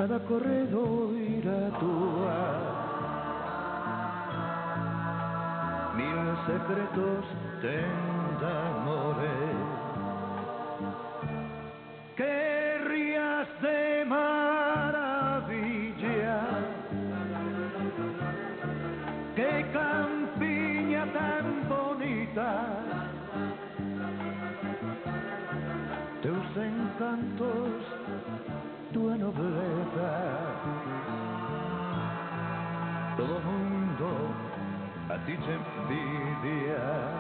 cada corredor tua, mil secretos ten d'amore, que rías de maravilla, que campiña tan bonita, teus encantos, tua nobleza, todo mundo a ti te envidia.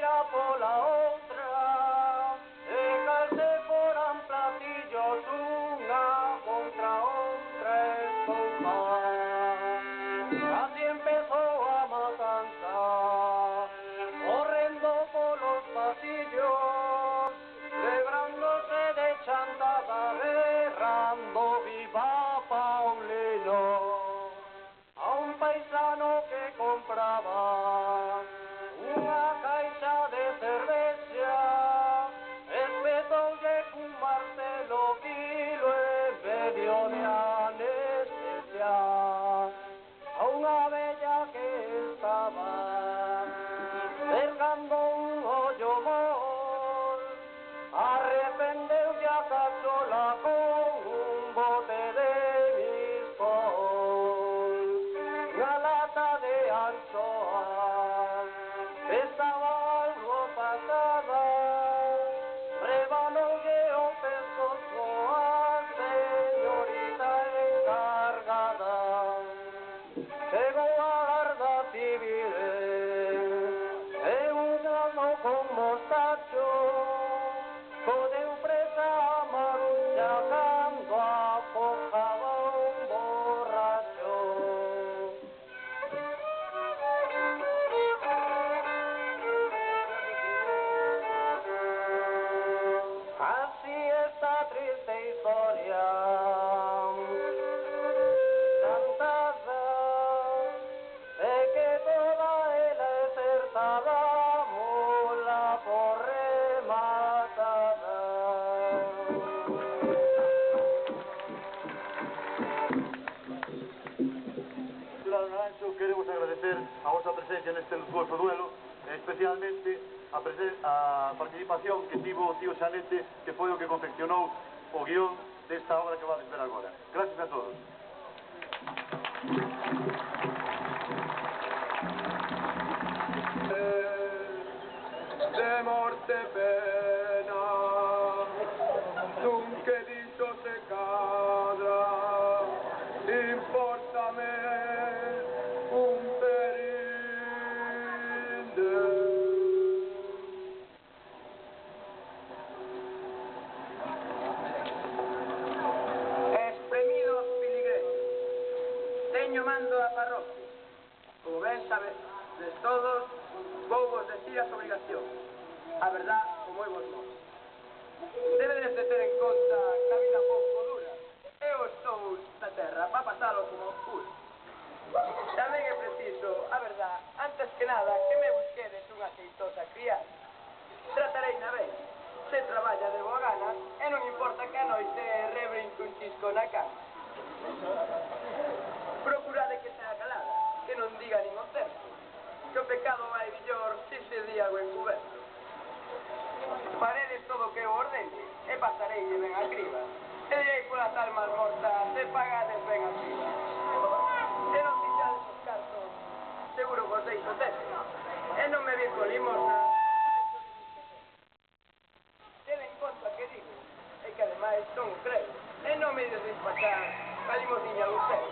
mira pola outra, e calce foran platillos unha contra outra estoupada. Así empezou a matanza, correndo polos pasillos, lebrándose de chantada, berrando viva Paulino. A un paisano que compraba unha caixa de cervexa, espetoulle cun martelo quilo e medio de anestesia a unha bella que estaba cercando un ollo mol. Arrependeulle a cachola con un bote de Biscol, unha lata de anchoas que estaba algo pasada, rebanoulle o pescozo a señorita encargada. Chegou a Garda Civil e un ano con mostacho podeu presa a Maruxa cando afojaba un borracho. Así esta triste historia cantada, e que toda ela é certada, mula por rematada. Cultural Naranxo, queremos agradecer a vosa presencia neste lutuoso duelo, especialmente a participación que tivo o tío Xanete, que foi o que confeccionou o guión desta obra que vades ver agora. Gracias a todos. De morte pena, nun que dixo se cadra, impórtame un perinde. Espremidos filigreses, teño mando a parroquia. Como ben sabedes todos, vou vos decir as obrigacións. A verdad, como é vos modo. Debedes de ter en conta que a vida pouco dura. Eu estou na terra para pasalo como puro. Tamén é preciso, a verdad, antes que nada, que me busquedes unha aceitosa criada. Tratarei na ben. Se traballa de boa gana, e non importa que a noite rebrinque un chisco na cama. Procurade que sea calada, que non diga nin o certo, que o pecado vai millor se se di algo encuberto. Faredes todo o que eu ordene, e pasareille ben a criba, e direi polas almas mortas, se pagades ben a criba. Se non fixades os cartos, seguro vos deixo teto, e non me vir con limosna. Ten en conta que digo, e que ademais non o creo, e non me ides despachar a limosniña do céu.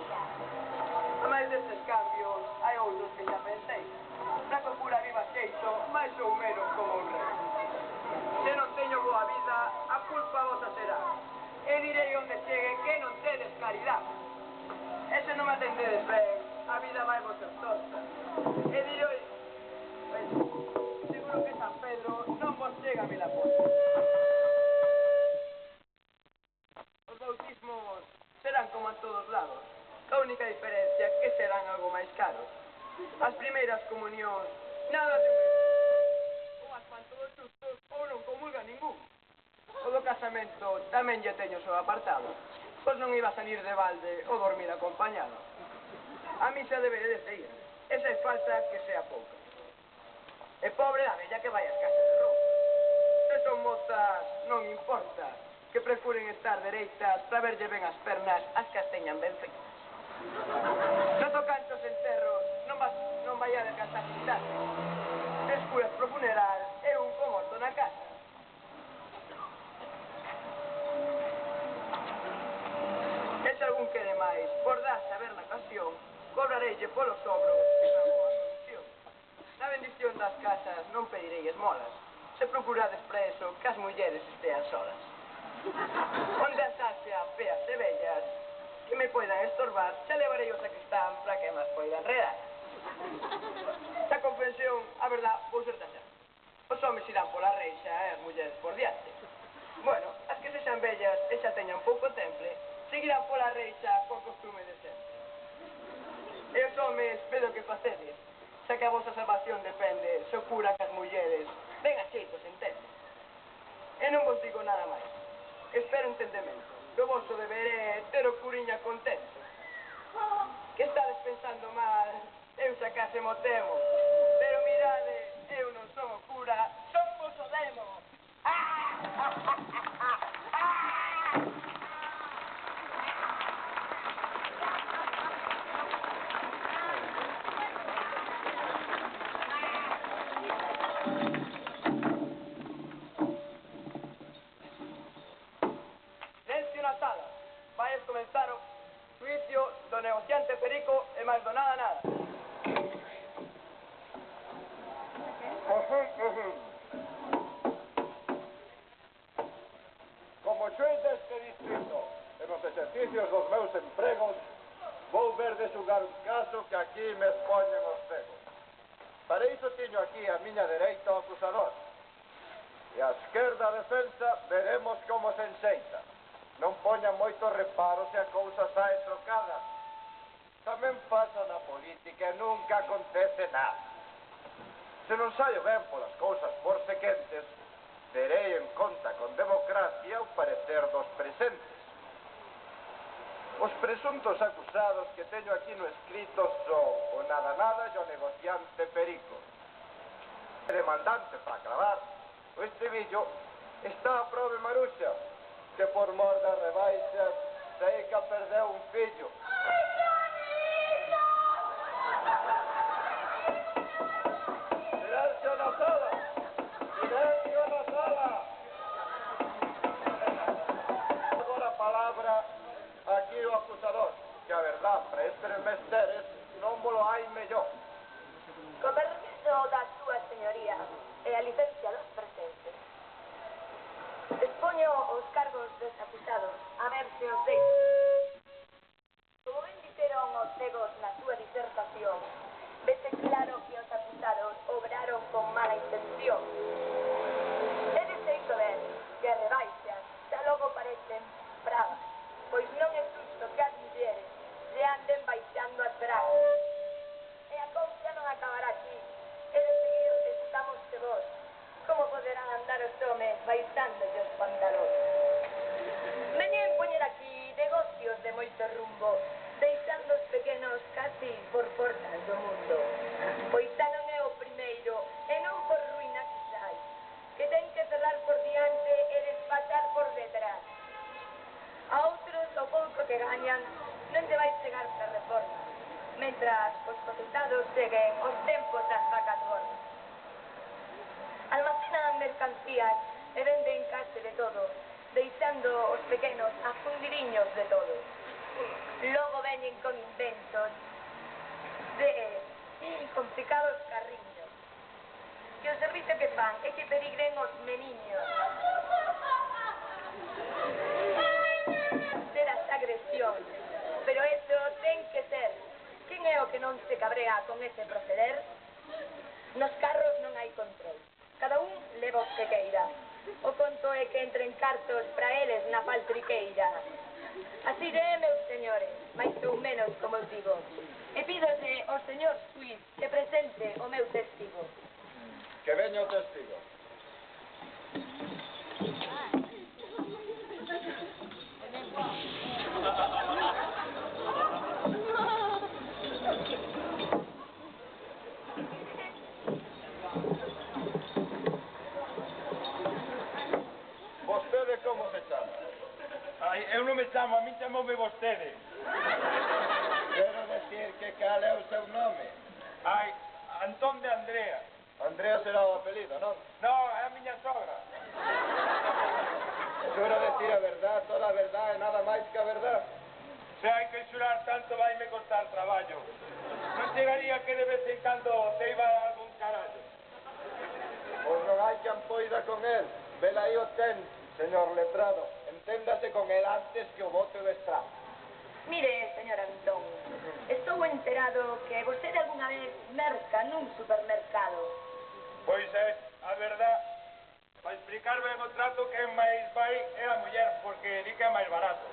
A máis destes cambios, hai outros que xa pensei. Na cocura viva xeito, máis ou menos como un rei. Se non teño boa vida, a culpa vosa será. E direi onde chegue que non tedes caridade. E se non me atendedes ben, a vida vai vos ser torta. E direi, seguro que San Pedro non vos chega a mil apostas. Os bautismos serán como en todos lados. A única diferencia é que serán algo máis caros. As primeiras comunións, nada de ou as fan todos xustos ou non comulga ningún. O do casamento tamén lle teño o seu apartado, pois non iba a salir de balde ou dormir acompañado. A misa deberedes de ir, e se falta que sea pouca. E pobre a bella que vai ás casas de roupa. Se son mozas, non importa, que prefiren estar dereitas para verlle ben as pernas as que as teñan ben feitas. No tocante aos enterros, non vai a descansar sin tarde. Despois pro funeral e un comorto na casa. E se algún quere máis, por darse a ver na ocasión, cobrareille polos sobros unha boa solución. Na bendición da polas casas non pedirei esmolas, se procurades preso que as mulleres estean solas. Onde as haxa feas e bellas que me poidan estorbar, xa levarei o sacristán para que mas poida enredar. Da confesión, a verdad, vou ser taxar. Os homes irán pola reixa e as mulleres por diante. Bueno, as que sexan bellas e xa teñan pouco temple, seguirán pola reixa con costume de sempre. E os homes, vedo que facedes, xa que a vosa salvación depende, se cura que as mulleres ben a xeitos entenden. E non vos digo nada máis, que espero entendemento. O voso deber é ter o curiña contento. Que estades pensando mal, eu xa case mo temo. Pero mirade, eu non son o cura, son vos o demo. Silencio na sala. Vais comenzar o juicio do negociante Perico e máis do nada nada. Como xuez deste distrito e nos exercicios dos meus empregos, vou ver de xugar un caso que aquí me expoñen os cegos. Para iso tiño aquí a miña dereita o acusador e a esquerda a defensa veremos como se enxeita. Non poñan moitos reparos se a cousa sae trocada. Tamén pasa na política e nunca acontece nada. Se non saio ben polas cousas por se quentes, terei en conta con democracia o parecer dos presentes. Os presuntos acusados que teño aquí no escrito son o nada nada e o negociante Perico. O demandante para clavar o estribillo está a prove Maruxa, que por mor das rebaixas sei que perdeu un fillo. Silencio na sala! Silencio na sala! Agora a palabra aquí o acusador, que a verdad para estes mesteres non volo hai mellor. Con permiso da súa señoría e a licencia dos presentes, expoño os cargos dos acusados, a ver se os deixo. Como ben dixeron os cegos na súa disertación, vese claro que os acusados obraron con mala intención. É de xeito ben que as rebaixas xa logo parecen bravas, pois non é justo que as mulleres se anden baixando as bragas. E a cousa non acabará aquí, e de seguir estamos de vos. Como poderán andar os homes baixándolle os pantalóns? Veñen poñer aquí negocios de moito rumbo, deixando os pequenos casi por portas do mundo. Pois xa non é o primeiro, e non por ruína que sai, que ten que cerrar por diante e despachar por detrás. A outros o pouco que gañan non lle vai chegar para reforma, mentras os cotizados seguen os tempos das vacas gordas. Almacenan mercancías e venden case de todo, deixando os pequenos a fundidiños de todo. Logo veñen con inventos de complicados carriños, que o servicio que fan é que perigren os meniños. De las agresións, pero eso ten que ser. Quen é o que non se cabrea con ese proceder? Nos carros non hai control. Cada un leva os que queira. O conto é que entren cartos para eles na faltriqueira. Así de, meus señores, máis ou menos como eu digo. E pídose ao señor xuiz que presente o meu testigo. Que veña o testigo. Vostede como se chama? Ai, eu non me chamo, a min chamoume vostede. Quero decir que cal é o seu nome. Ai, Antón de Andrea. Andrea será o apelido, non? No, é a miña sogra. Xura decir a verdad, toda a verdad e nada máis que a verdad. Se hai que xurar tanto vai me costar traballo. Non chegaría que de vez en cando te iba algún carallo. quen poida con el. Vela aí o ten, señor letrado. Enténdase con el antes que o bote do estrado. Mire, señor Antón, estou enterado que vostede algunha vez merca nun supermercado. Pois é, a verdad, para explicar ben o trato, quen máis vai é a muller, porque di que é máis barato.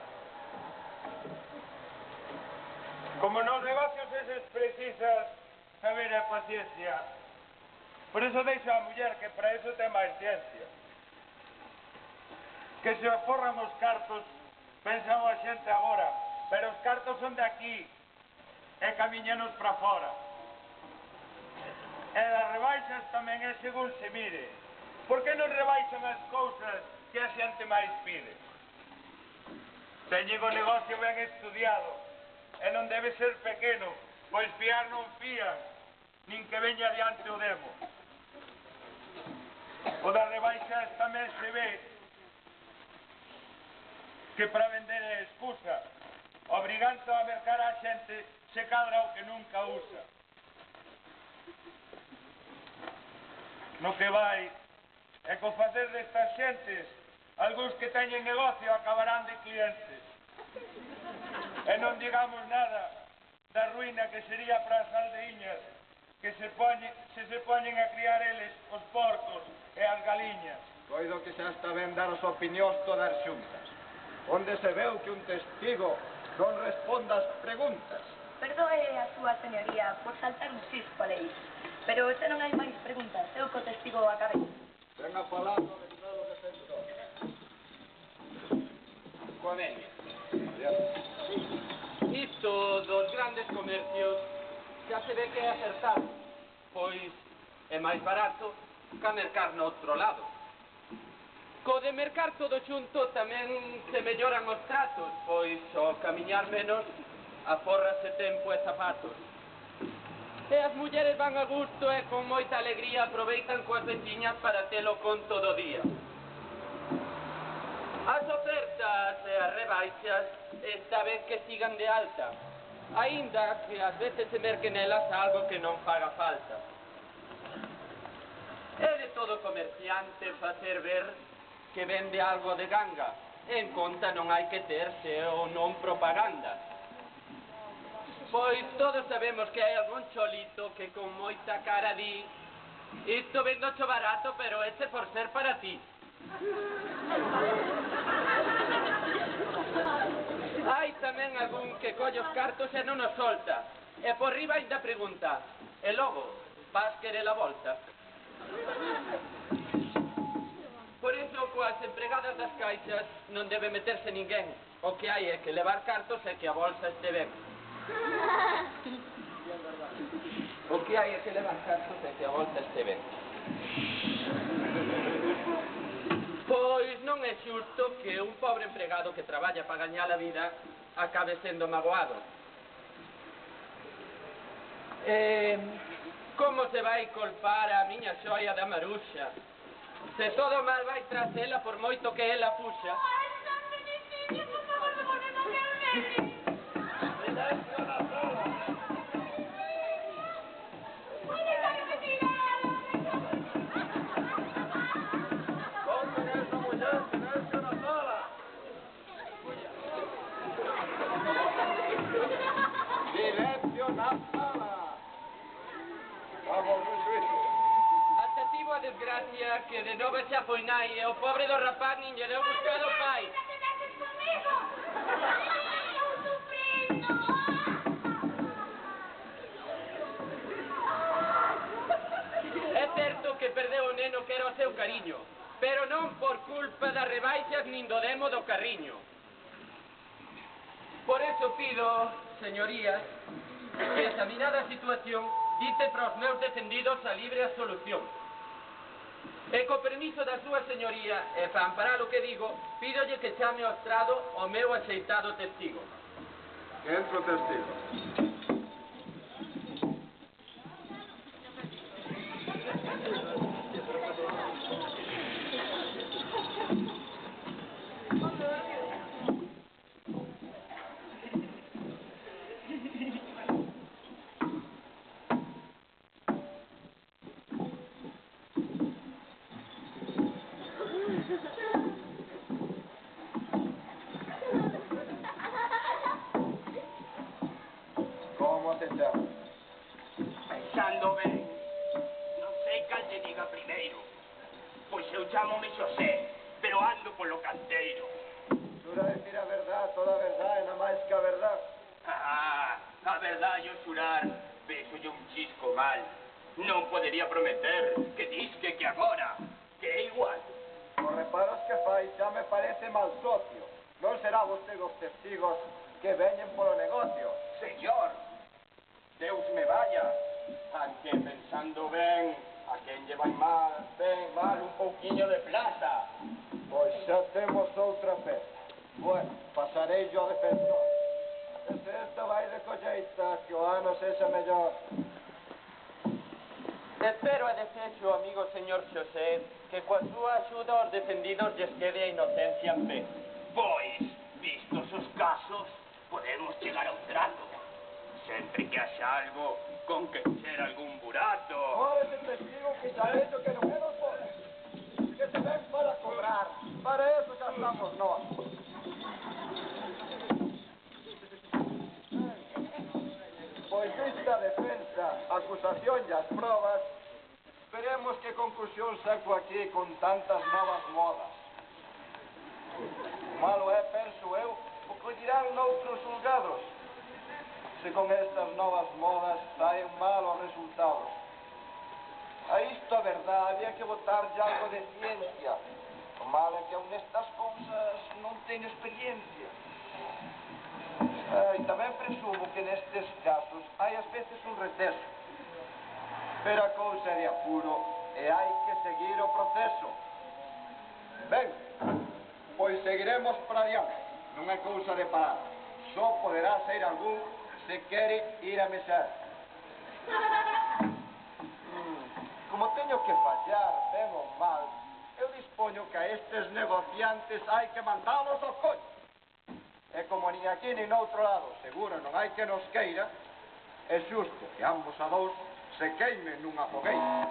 Como nos negocios eses precisas saber a paciencia, por eso deixo a muller, que para eso ten máis ciencia. Que se aforran os cartos, pensan a xente agora, pero os cartos son de aquí, e camiñanos para fora. E das rebaixas tamén é según se mire. Por que non rebaixan as cousas que a xente máis pide? Teñen o negocio ben estudiado, e non debe ser pequeno, pois fiar non fían, nin que veña adiante o demo. O das rebaixas tamén se ve que para vender é excusa, obrigando a mercar a xente se cadra o que nunca usa. No que vai, e co facer destas xentes, algúns que teñen negocio acabarán de clientes. E non digamos nada da ruína que sería para as aldeiñas, que se poñen a criar eles os porcos e as galiñas. Coido que xa está ben dar as opinións todas xuntas. Onde se veu que un testigo non responda as preguntas. Perdoe a súa señoría por saltar un cisco a lei, pero se non hai máis preguntas, eu co testigo acabei. Ten a palabra o letrado defensor. Coa veña. Isto dos grandes comercios xa se ve que é acertado, pois é máis barato ca mercar no outro lado. Co de mercar todo xunto tamén se melloran os tratos, pois ao camiñar menos afórrase tempo e zapatos. E as mulleres van a gusto e con moita alegría aproveitan coas veciñas para telo con todo o día. As ofertas e as rebaixas está ben que sigan de alta, aínda que ás veces se merque nelas algo que non faga falta. É de todo comerciante facer ver que vende algo de ganga, en conta non hai que terse ou non propaganda. Pois todos sabemos que hai algún cholito que con moita cara di isto vendo cho barato, pero este por ser para ti. Hai tamén algún que colle os cartos e non os solta, e por riba ainda pregunta, e logo, vas querer a volta? Por iso, coas empregadas das caixas non debe meterse ninguén. O que hai é que levar cartos e que a bolsa este ben. O que hai é que levar cartos e que a bolsa este ben. Pois non é xusto que un pobre empregado que traballa para gañar a vida acabe sendo magoado. Como se vai colpar a miña xoia da Maruxa? Se todo mal vai tras ela por moito que ela puxa. Ai, non me diciñe, por favor, me ponemos que el verde. Silencio na sala. Ai, déjame tirar. Corten a esa muller, silencio na sala. Silencio na sala. Vamos, un suizo. Ata tivo a desgracia que de novo xa foi nai e o pobre do rapaz nin lle deu buscado o pai. ¡No te dejes conmigo! ¡Estoy sufriendo! É certo que perdeu o neno que era o seu cariño, pero non por culpa das rebaixas nin do demo do carriño. Por eso pido, señorías, que examinada a situación, dite para os meus defendidos a libre absolución. E co permiso da súa señoría, e para amparar o que digo, pídolle que chame ao estrado o meu axeitado testigo. Entro testigo. chámome Xosé, pero ando polo canteiro. Xura decir a verdad, toda a verdad, e na máis que a verdad. A verdade o xurar, vexolle un chisco mal. Non podería prometer que disque que agora, que é igual. Os reparos que fai xa me parece mal socio. Non será vostede os testigos que veñen polo negocio. Señor, Deus me vaya, aunque pensando ben, a quen lle vai mal, ben mal un pouquiño de plata. Pois xa temos outra peza. Bueno, pasarei yo a defensor. Desde esta vai de colleita, que o ano sexa mellor. Espero e desexo, amigo señor Xosé, que coa súa axuda os defendidos lles quede a inocencia en pé. Pois, vistos os casos, podemos chegar a un trato. Sempre que haxa algo con que encher algún burato. Ora ese testigo que xa hecho que non é dos bons. Que se ven para cobrar. Para eso xa estamos nós. Pois vista a defensa, a acusación e as probas, veremos que conclusión saco aquí con tantas novas modas. Malo é, penso eu, o que dirán noutros julgados. Se con estas novas modas saen malos resultados. A isto, a verdade, había que botarlle algo de ciencia. O malo é que aún nestas cousas non teño experiencia. E tamén presumo que nestes casos hai ás veces un receso. Pero a cousa é de apuro e hai que seguir o proceso. Ben, pois seguiremos para adiante. Non é cousa de parar. Só poderá sair algún se quere ir a mesar. Como teño que fallar, ben ou mal, eu dispoño que a estes negociantes hai que mandalos ao coño. E como ni aquí ni noutro lado seguro non hai que nos queira, é xusto que ambos a dous se queimen nunha fogueira.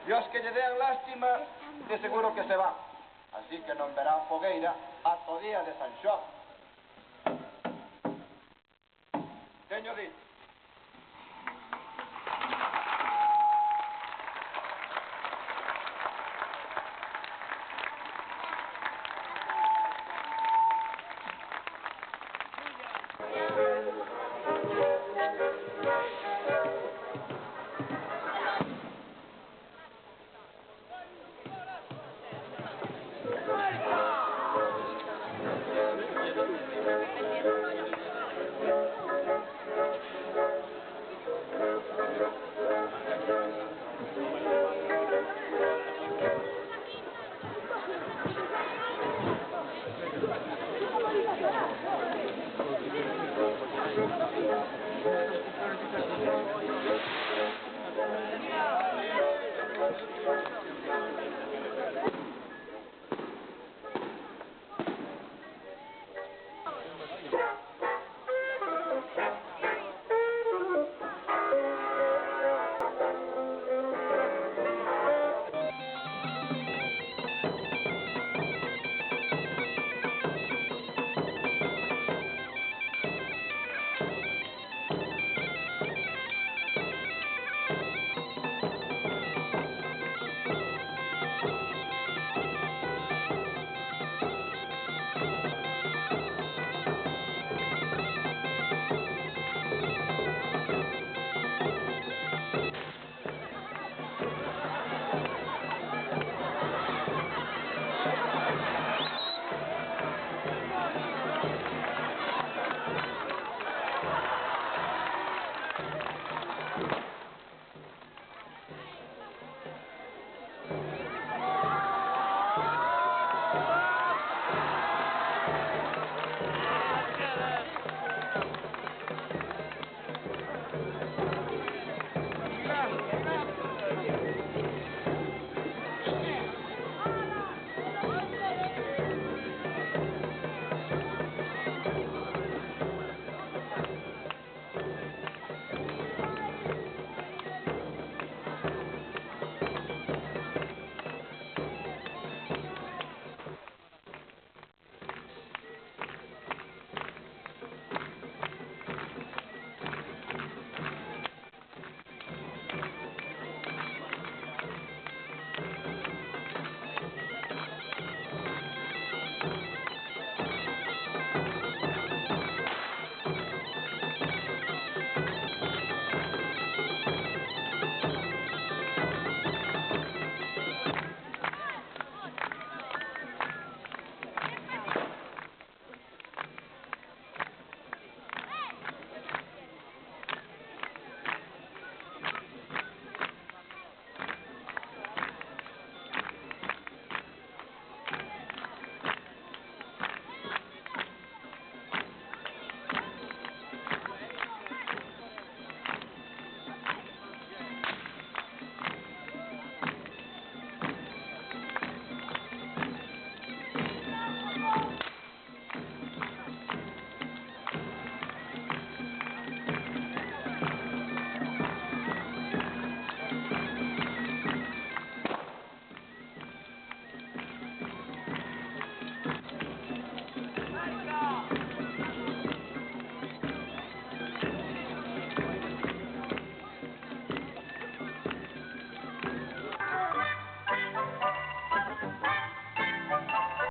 E os que lle dean lástima, de seguro que se van. Así que non verán fogueira ata o día de San Xoán. Teño dito.